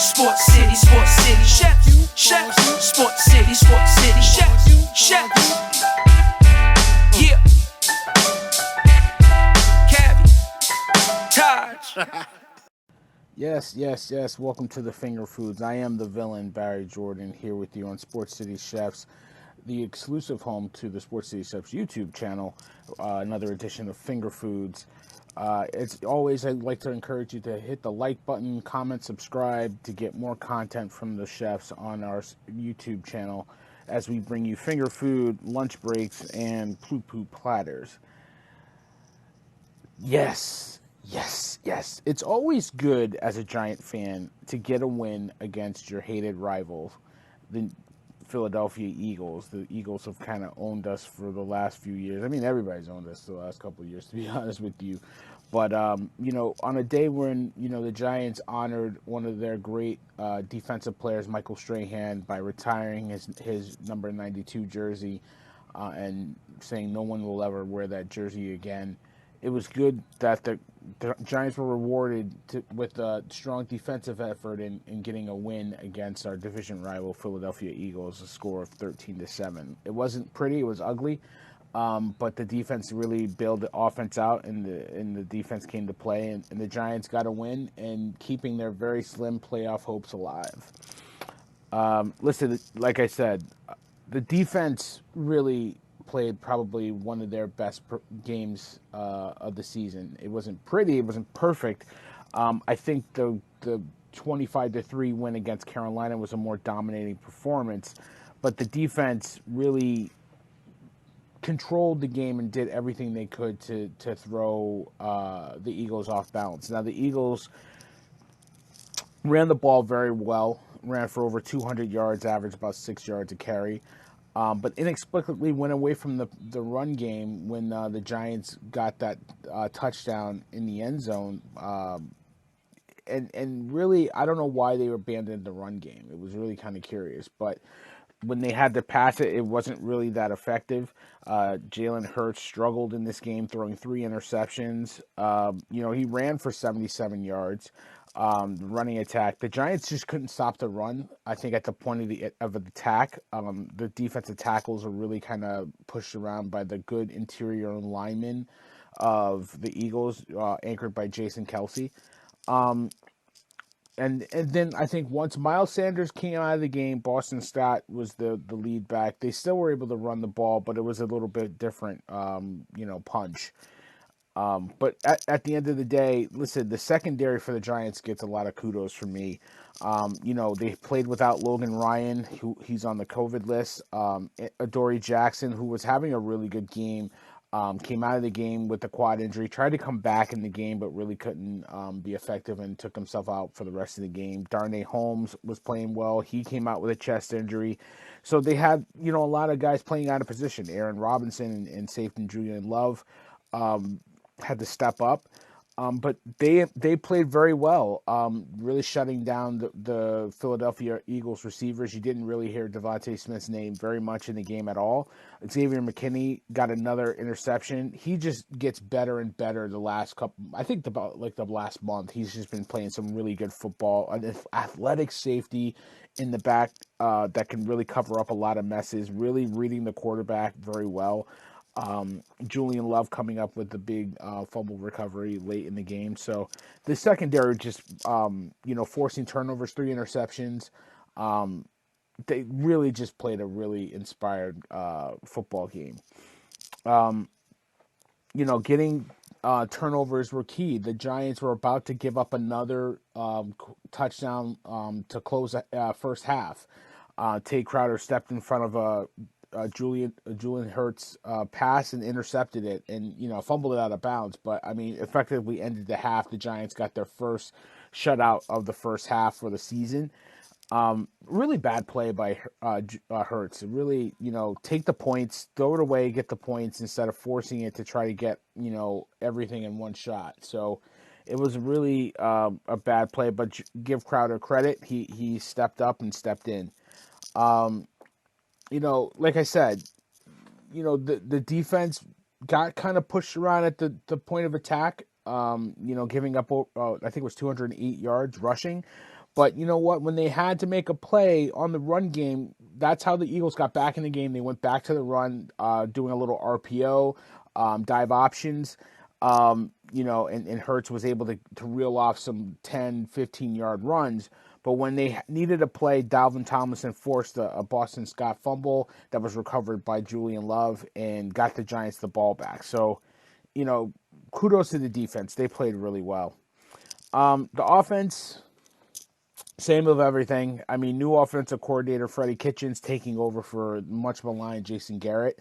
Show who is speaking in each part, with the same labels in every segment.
Speaker 1: Sports City, chefs, Sports City, chefs. Yeah. Cabby, Taj.
Speaker 2: Yes. Welcome to the Finger Foods. I am the villain, Barry Jordan, here with you on Sports City Chefs, the exclusive home to the Sports City Chefs YouTube channel. Another edition of Finger Foods. It's always, I'd like to encourage you to hit the like button, comment, subscribe to get more content from the chefs on our YouTube channel as we bring you finger food, lunch breaks, and poo-poo platters. Yes. It's always good as a Giant fan to get a win against your hated rivals, the Philadelphia Eagles. The Eagles have kind of owned us for the last few years. I mean, everybody's owned us the last couple of years, to be honest with you. But, on a day when, the Giants honored one of their great defensive players, Michael Strahan, by retiring his number 92 jersey and saying no one will ever wear that jersey again, it was good that the Giants were rewarded with a strong defensive effort in getting a win against our division rival Philadelphia Eagles, a score of 13-7. It wasn't pretty; it was ugly, but the defense really bailed the offense out, and the defense came to play, and the Giants got a win and keeping their very slim playoff hopes alive. Listen, like I said, the defense really played probably one of their best games of the season. It wasn't pretty, it wasn't perfect. I think the 25-3 win against Carolina was a more dominating performance, but the defense really controlled the game and did everything they could to throw the Eagles off balance. Now, the Eagles ran the ball very well, ran for over 200 yards, averaged about 6 yards a carry. But inexplicably went away from the run game when the Giants got that touchdown in the end zone. And really, I don't know why they abandoned the run game. It was really kind of curious. But when they had to pass it, it wasn't really that effective. Jalen Hurts struggled in this game, throwing 3 interceptions. He ran for 77 yards. Running attack. The Giants just couldn't stop the run. I think at the point of the attack, the defensive tackles are really kind of pushed around by the good interior linemen of the Eagles, anchored by Jason Kelce. And then I think once Miles Sanders came out of the game, Boston Scott was the lead back. They still were able to run the ball, but it was a little bit different, punch. But at the end of the day, listen, the secondary for the Giants gets a lot of kudos from me. They played without Logan Ryan, he's on the COVID list. Dory Jackson, who was having a really good game, came out of the game with a quad injury, tried to come back in the game, but really couldn't be effective and took himself out for the rest of the game. Darnay Holmes was playing well. He came out with a chest injury. So they had, a lot of guys playing out of position. Aaron Robinson and safety Julian Love had to step up, but they played very well, really shutting down the Philadelphia Eagles receivers. You didn't really hear Devontae Smith's name very much in the game at all. Xavier McKinney got another interception. He just gets better and better the last couple. I think about the last month, he's just been playing some really good football. An athletic safety in the back that can really cover up a lot of messes. Really reading the quarterback very well. Julian Love coming up with the big fumble recovery late in the game. So the secondary just, forcing turnovers, 3 interceptions. They really just played a really inspired football game. Getting turnovers were key. The Giants were about to give up another touchdown to close the first half. Tay Crowder stepped in front of Julian Hurts pass and intercepted it, and fumbled it out of bounds. But I mean, effectively ended the half. The Giants got their first shutout of the first half for the season. Really bad play by Hurts. Really, take the points, throw it away, get the points instead of forcing it to try to get everything in one shot. So it was really a bad play. But give Crowder credit. He stepped up and stepped in. Like I said, the defense got kind of pushed around at the point of attack, giving up, I think it was 208 yards rushing. But you know what? When they had to make a play on the run game, that's how the Eagles got back in the game. They went back to the run, doing a little RPO, dive options, and Hurts was able to reel off some 10, 15-yard runs. But when they needed a play, Dalvin Tomlinson forced a Boston Scott fumble that was recovered by Julian Love and got the Giants the ball back. So, kudos to the defense. They played really well. The offense, same of everything. I mean, new offensive coordinator Freddie Kitchens taking over for much maligned Jason Garrett.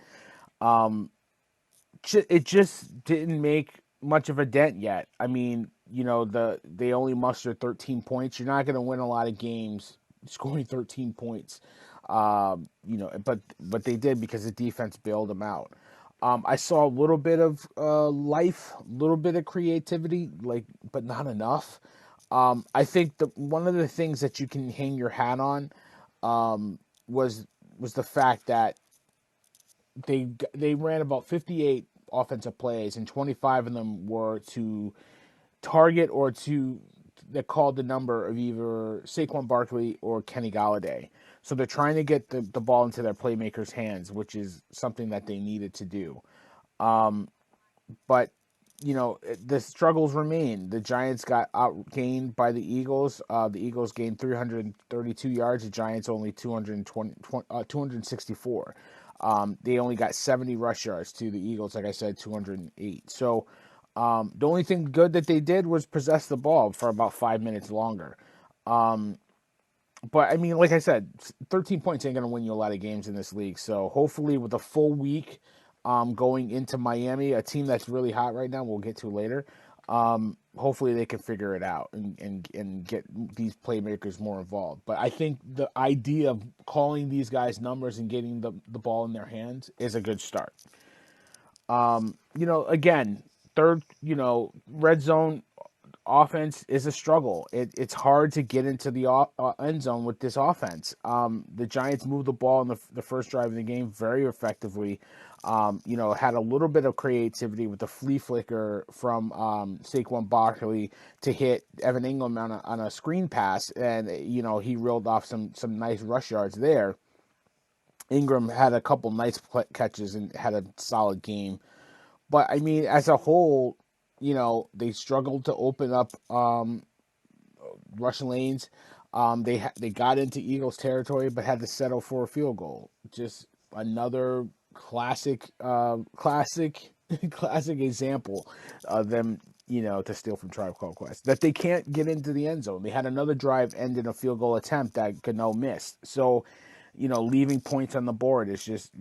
Speaker 2: It just didn't make much of a dent yet. I mean, they only mustered 13 points. You're not going to win a lot of games scoring 13 points. But they did because the defense bailed them out. I saw a little bit of life, a little bit of creativity, but not enough. I think one of the things that you can hang your hat on was the fact that they ran about 58 offensive plays, and 25 of them were to target or that called the number of either Saquon Barkley or Kenny Galladay. So they're trying to get the ball into their playmakers' hands, which is something that they needed to do. But the struggles remain. The Giants got outgained by the Eagles. The Eagles gained 332 yards. The Giants only 264. They only got 70 rush yards to the Eagles, like I said, 208. So the only thing good that they did was possess the ball for about 5 minutes longer. But, I mean, like I said, 13 points ain't going to win you a lot of games in this league. So hopefully with a full week going into Miami, a team that's really hot right now, we'll get to later, hopefully they can figure it out and get these playmakers more involved. But I think the idea of calling these guys numbers and getting the ball in their hands is a good start. Again, third, red zone offense is a struggle. It's hard to get into the end zone with this offense. The Giants moved the ball in the first drive of the game very effectively. Had a little bit of creativity with the flea flicker from Saquon Barkley to hit Evan Ingram on a screen pass, and he reeled off some nice rush yards there. Ingram had a couple nice catches and had a solid game. But, I mean, as a whole, they struggled to open up rush lanes. They got into Eagles territory, but had to settle for a field goal. Just another classic example of them, to steal from Tribe Called Quest, that they can't get into the end zone. They had another drive end in a field goal attempt that Gano missed. So, leaving points on the board is just,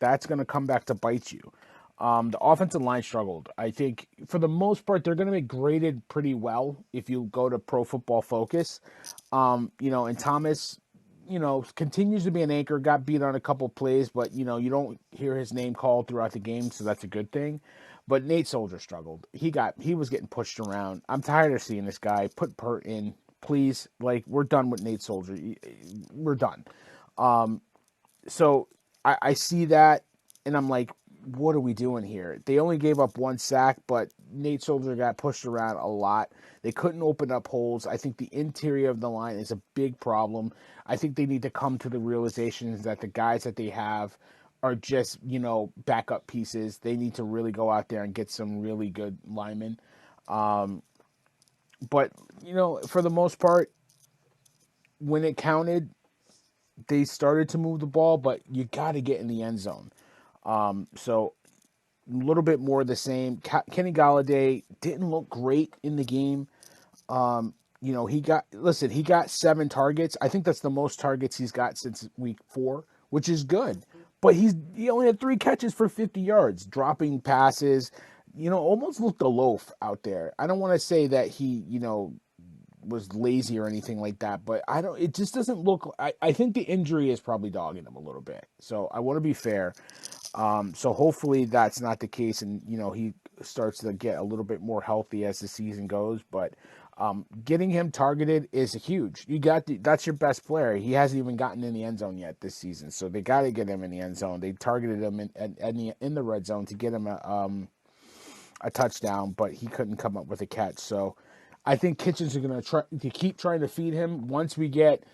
Speaker 2: that's going to come back to bite you. The offensive line struggled. I think for the most part, they're going to be graded pretty well if you go to Pro Football Focus. And Thomas, continues to be an anchor, got beat on a couple plays, but, you don't hear his name called throughout the game, so that's a good thing. But Nate Soldier struggled. He was getting pushed around. I'm tired of seeing this guy. Put Pert in, please. We're done with Nate Soldier. We're done. So I see that, and I'm like, what are we doing here? They only gave up one sack, but Nate Soldier got pushed around a lot. They couldn't open up holes. I think the interior of the line is a big problem. I think they need to come to the realizations that the guys that they have are just, backup pieces. They need to really go out there and get some really good linemen. But, for the most part, when it counted, they started to move the ball, but you got to get in the end zone. So a little bit more of the same. Kenny Galladay didn't look great in the game. He got 7 targets. I think that's the most targets he's got since week 4, which is good. But he only had 3 catches for 50 yards, dropping passes, almost looked a loaf out there. I don't want to say that he, was lazy or anything like that, but it just doesn't look, I think the injury is probably dogging him a little bit. So I want to be fair. So hopefully that's not the case, and he starts to get a little bit more healthy as the season goes. But getting him targeted is huge. That's your best player. He hasn't even gotten in the end zone yet this season, so they got to get him in the end zone. They targeted him in the red zone to get him a touchdown, but he couldn't come up with a catch. So I think Kitchens are going to try to keep trying to feed him. Once we get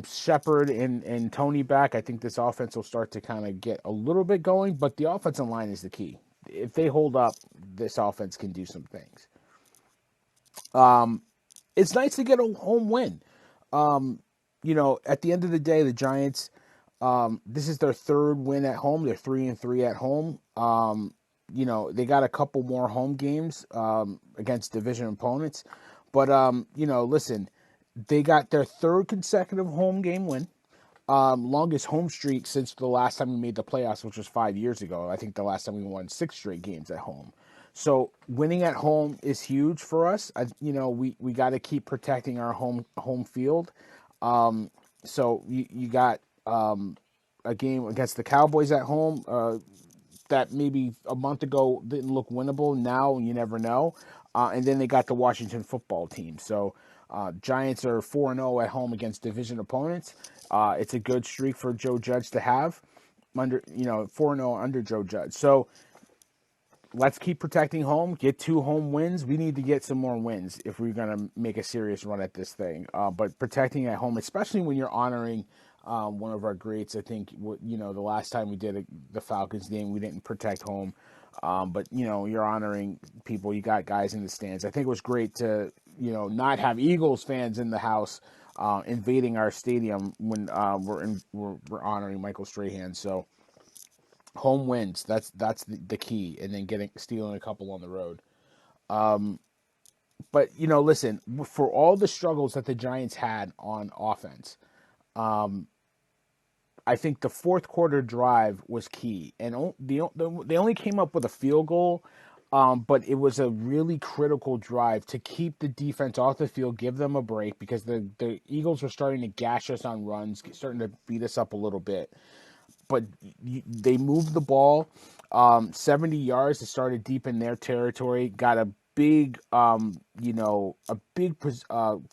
Speaker 2: Shepard and Tony back, I think this offense will start to kind of get a little bit going. But the offensive line is the key. If they hold up, this offense can do some things. It's nice to get a home win. At the end of the day, the Giants, this is their third win at home. They're 3-3 at home. They got a couple more home games against division opponents. But, listen, they got their third consecutive home game win. Longest home streak since the last time we made the playoffs, which was 5 years ago. I think the last time we won 6 straight games at home. So winning at home is huge for us. We got to keep protecting our home field. So you got a game against the Cowboys at home that maybe a month ago didn't look winnable. Now you never know. And then they got the Washington football team. So Giants are 4-0 at home against division opponents. It's a good streak for Joe Judge to have. 4-0 under Joe Judge. So let's keep protecting home. Get 2 home wins. We need to get some more wins if we're going to make a serious run at this thing. But protecting at home, especially when you're honoring one of our greats. I think, the last time we did the Falcons game, we didn't protect home. But, you're honoring people. You got guys in the stands. I think it was great to, not have Eagles fans in the house invading our stadium when we're honoring Michael Strahan. So home wins, that's the key, and then stealing a couple on the road. But listen, for all the struggles that the Giants had on offense, I think the fourth quarter drive was key, and they only came up with a field goal, but it was a really critical drive to keep the defense off the field, give them a break, because the Eagles were starting to gash us on runs, starting to beat us up a little bit. But they moved the ball 70 yards. They started deep in their territory. Got a big,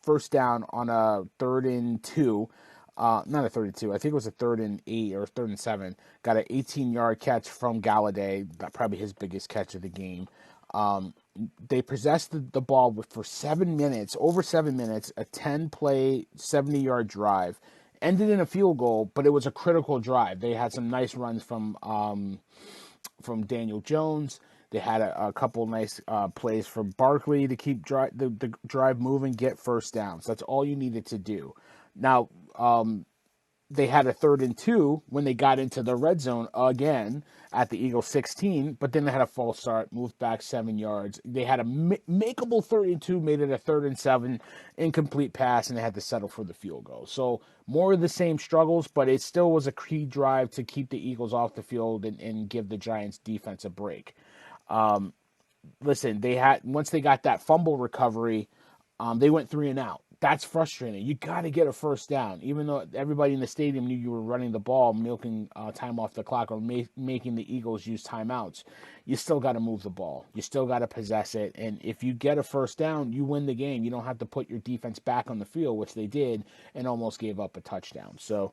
Speaker 2: first down on a 3rd and 2. Not a 3rd and 2. I think it was a 3rd and 8 or 3rd and 7. Got an 18-yard catch from Galladay. Probably his biggest catch of the game. They possessed the ball for 7 minutes, over 7 minutes, a 10-play, 70-yard drive. Ended in a field goal, but it was a critical drive. They had some nice runs from Daniel Jones. They had a couple nice plays from Barkley to keep the drive moving, get first down. So that's all you needed to do. Now, they had a 3rd and 2 when they got into the red zone again at the Eagles 16, but then they had a false start, moved back 7 yards. They had a makeable 3rd and 2, made it a 3rd and 7, incomplete pass, and they had to settle for the field goal. So more of the same struggles, but it still was a key drive to keep the Eagles off the field and give the Giants defense a break. Listen, once they got that fumble recovery, they went 3 and out. That's frustrating. You got to get a first down. Even though everybody in the stadium knew you were running the ball, milking time off the clock, or making the Eagles use timeouts, you still got to move the ball. You still got to possess it. And if you get a first down, you win the game. You don't have to put your defense back on the field, which they did, and almost gave up a touchdown. So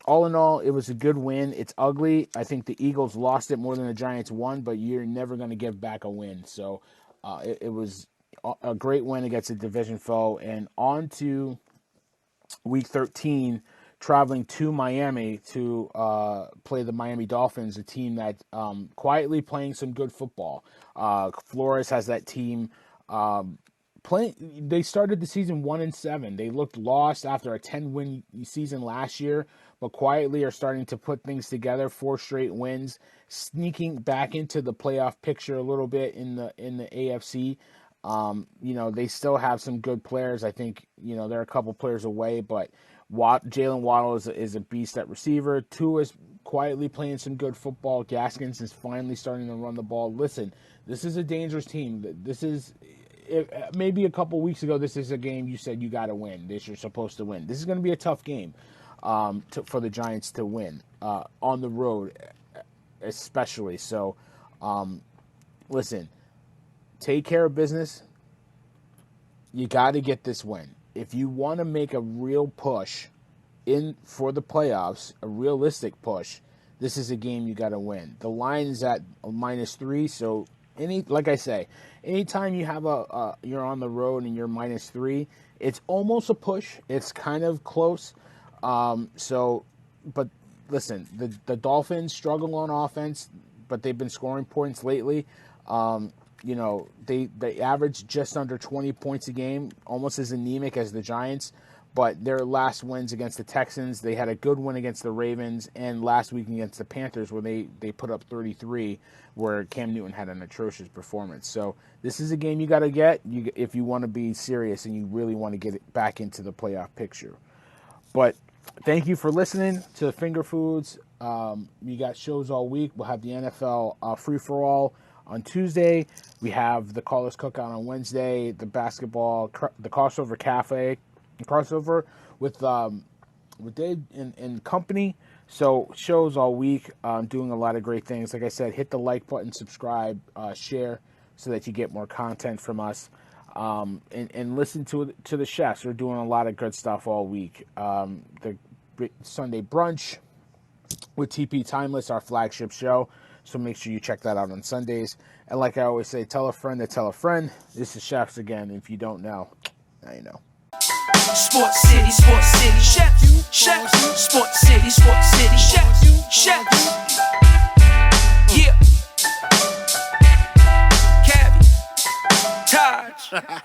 Speaker 2: all in all, it was a good win. It's ugly. I think the Eagles lost it more than the Giants won, but you're never going to give back a win. So it was a great win against a division foe. And on to week 13, traveling to Miami to play the Miami Dolphins, a team that quietly playing some good football. Flores has that team playing. They started the season 1-7. They looked lost after a 10-win season last year, but quietly are starting to put things together. 4 straight wins, sneaking back into the playoff picture a little bit in the AFC. They still have some good players. I think, they're a couple players away, but Jalen Waddle is a beast at receiver. Tua is quietly playing some good football. Gaskins is finally starting to run the ball. Listen, this is a dangerous team. This is, maybe a couple weeks ago, this is a game you said you got to win. You're supposed to win. This is going to be a tough game for the Giants to win on the road, especially. So, listen. Take care of business. You got to get this win. If you want to make a real push in for the playoffs, a realistic push, this is a game you got to win. The line is at -3, so Like I say, anytime you have you're on the road and you're -3, it's almost a push. It's kind of close. But listen, the Dolphins struggle on offense, but they've been scoring points lately. They average just under 20 points a game, almost as anemic as the Giants. But their last wins against the Texans, they had a good win against the Ravens, and last week against the Panthers where they put up 33, where Cam Newton had an atrocious performance. So this is a game you got to get if you want to be serious and you really want to get it back into the playoff picture. But thank you for listening to Finger Foods. We got shows all week. We'll have the NFL free-for-all on Tuesday. We have the Callers Cookout on Wednesday, the basketball, the Crossover Cafe, crossover with Dave and company. So shows all week, doing a lot of great things. Like I said, hit the like button, subscribe, share, so that you get more content from us. And listen to the chefs. They're doing a lot of good stuff all week. The Sunday brunch with TP Timeless, our flagship show. So make sure you check that out on Sundays. And like I always say, tell a friend to tell a friend. This is Chefs again. If you don't know, now you know.
Speaker 1: Sports City, chefs, Sports City, chefs, yeah. Cabby, Taj.